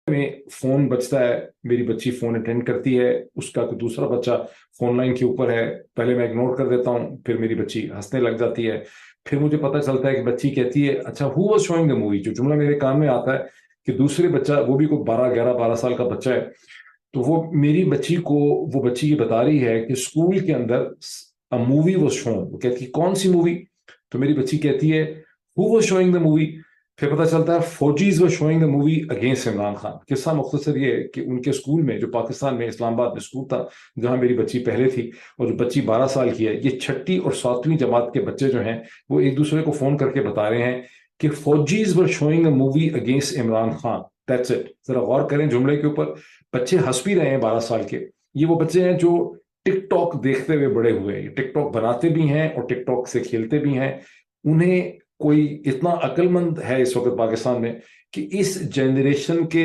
में फोन बजता है, मेरी बच्ची फोन अटेंड करती है, उसका कोई दूसरा बच्चा फोन लाइन के ऊपर है, पहले मैं इग्नोर कर देता हूँ, फिर मेरी बच्ची हंसने लग जाती है। फिर मुझे पता चलता है कि बच्ची कहती है, अच्छा who was showing the movie, जो जुमला मेरे कान में आता है कि दूसरे बच्चा, वो भी कोई 12 11 12 साल का बच्चा है, तो वो मेरी बच्ची को, वो बच्ची ये बता रही है कि स्कूल के अंदर अ मूवी वाज शोन। वो कहती है कौन सी मूवी? तो मेरी बच्ची कहती है who was showing the movie? फिर पता चलता है फौजीज were showing the movie against Imran Khan. किस्सा मुख्तसर ये है कि उनके स्कूल में, जो पाकिस्तान में इस्लामाबाद में स्कूल था जहां मेरी बच्ची पहले थी, और जो बच्ची 12 साल की है, ये 6ठी और 7वीं जमात के बच्चे जो हैं, वो एक दूसरे को फोन करके बता रहे हैं कि फौजीज were showing a movie against Imran Khan. That's it. जरा गौर करें जुमले के ऊपर। बच्चे हंस भी रहे हैं 12 साल के। ये वो बच्चे हैं जो टिकटॉक देखते हुए बड़े हुए हैं, टिकटॉक बनाते भी हैं और टिकटॉक से खेलते भी हैं। उन्हें कोई इतना अक्लमंद है इस वक्त पाकिस्तान में कि इस जनरेशन के